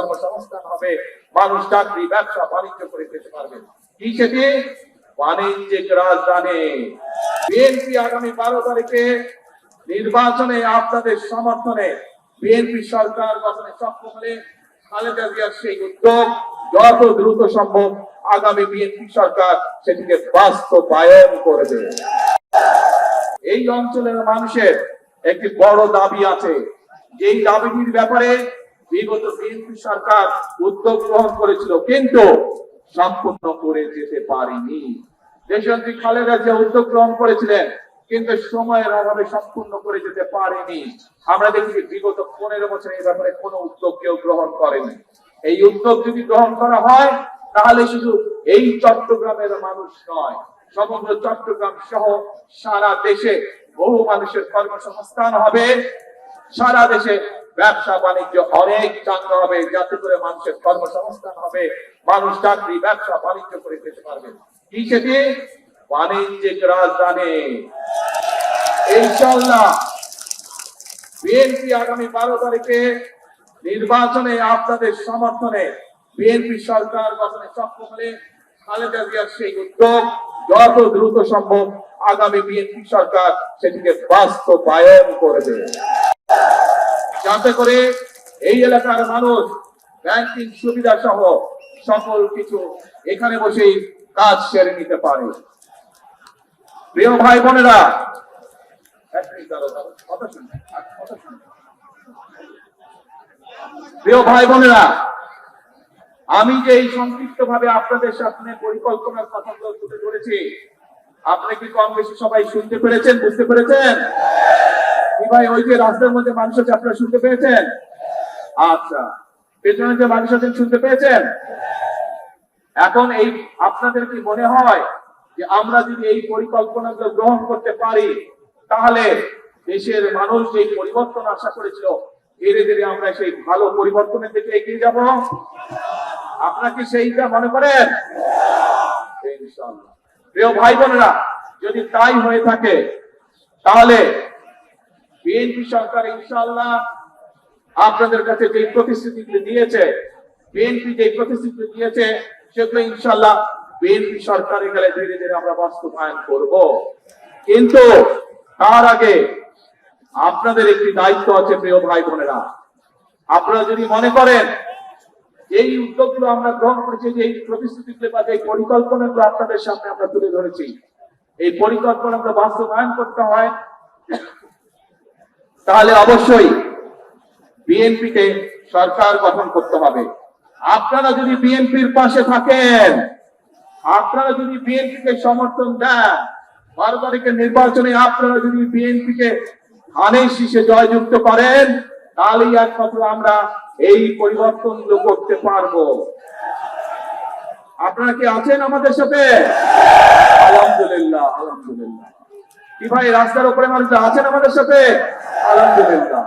কর্মসংস্থান হবে, মানুষ চাকরি ব্যবসা বাণিজ্য করে খেতে পারবে। কি সেটি? বাণিজ্যিক রাজধানী। বিএনপি আগামী 12 তারিখে নির্বাচনে আপনাদের সমর্থনে বিএনপি সরকার গঠনে সক্ষম হলে খালেদা জিয়ার সেই উদ্যোগ যত দ্রুত সম্ভব আগামী বিএনপি সরকার সেটিকে বাস্তবায়ন করবে। এই অঞ্চলের মানুষের একটি বড় দাবি আছে, যেই দাবিটির ব্যাপারে বিগত বিএনপি সরকার উদ্যোগ গ্রহণ করেছিল কিন্তু সম্পূর্ণ করে যেতে পারেনি। দেশনেত্রী খালেদা জিয়া উদ্যোগ গ্রহণ করেছিলেন কিন্তু সময়ের অভাবে সম্পূর্ণ করে যেতে পারেনি। আমরা দেখি বিগত 15 বছর এই ব্যাপারে কোনো উদ্যোগ কেউ গ্রহণ করেনি। এই উদ্যোগ যদি গ্রহণ করা হয় তাহলে শুধু এই চট্টগ্রামের মানুষ নয়, সমগ্র চট্টগ্রাম সহ সারা দেশে বহু মানুষের কর্মসংস্থান হবে, সারা দেশে ব্যবসা বাণিজ্য অনেক চাঙ্গা হবে, যাতে করে মানুষের কর্মসংস্থান হবে, মানুষ চাকরি ব্যবসা বাণিজ্য করে খেতে পারবে। কি সেটি? বাণিজ্যিক রাজধানী। ইনশাআল্লাহ বিএনপি আগামী 12 তারিখে নির্বাচনে আপনাদের সমর্থনে বিএনপি সরকার গঠনে সক্ষম হলে খালেদা জিয়ার সেই উদ্যোগ যত দ্রুত সম্ভব আগামী বিএনপি সরকার সেটিকে বাস্তবায়ন করবে, যাতে করে এই এলাকার মানুষ ব্যাংকিং সুবিধা সহ সকল কিছু এখানে বসেই কাজ সেরে নিতে পারে। প্রিয় ভাই বোনেরা, আমি যে এই সংক্ষিপ্ত ভাবে আপনাদের সামনে পরিকল্পনার কথাগুলো তুলে ধরেছি, আপনি কি কম বেশি সবাই শুনতে পেরেছেন, বুঝতে পেরেছেন? কি ভাই, ওই যে রাস্তার মধ্যে মানুষ আছে আপনারা শুনতে পেয়েছেন? আচ্ছা, পেছনে যে মানুষ আছেন শুনতে পেয়েছেন? এখন এই আপনাদের কি মনে হয় যে আমরা যদি এই পরিকল্পনাগুলো গ্রহণ করতে পারি তাহলে দেশের মানুষ যে পরিবর্তন আশা করেছিল ধীরে ধীরে আমরা সেই ভালো পরিবর্তনের দিকে এগিয়ে যাব? আপনারা কি সেইটা মনে করেন? ইনশাআল্লাহ। প্রিয় ভাই বোনেরা, যদি তাই হয়ে থাকে তাহলে বিএনপি সরকার ইনশাআল্লাহ আপনাদের কাছে যে প্রতিশ্রুতিগুলি দিয়েছে, বিএনপি যে প্রতিশ্রুতি দিয়েছে সেগুলো ইনশাআল্লাহ বিএনপি সরকারে গেলে ধীরে ধীরে আমরা বাস্তবায়ন করব। কিন্তু তার আগে আপনাদের একটি দায়িত্ব আছে প্রিয় ভাই বোনেরা। আপনারা যদি মনে করেন এই উদ্যোগগুলো আমরা গ্রহণ করেছি, যে এই প্রতিশ্রুতিগুলো বা যে পরিকল্পনাগুলো আপনাদের সামনে আমরা তুলে ধরেছি, এই পরিকল্পনাগুলো বাস্তবায়ন করতে হয়, তাহলে অবশ্যই বিএনপিকে সরকার গঠন করতে হবে। আপনারা যদি বিএনপির পাশে থাকেন, আপনারা যদি বিএনপিকে সমর্থন দেন, 12 তারিখের নির্বাচনে আপনারা যদি বিএনপিকে ধানের শীষে জয়যুক্ত করেন, তাহলেই একমাত্র আমরা এই পরিবর্তনগুলো করতে পারবো। আপনারা কি আছেন আমাদের সাথে? আলহামদুলিল্লাহ, আলহামদুলিল্লাহ। কি ভাই, রাস্তার উপরে মানুষ আছেন আমাদের সাথে? আলহামদুলিল্লাহ।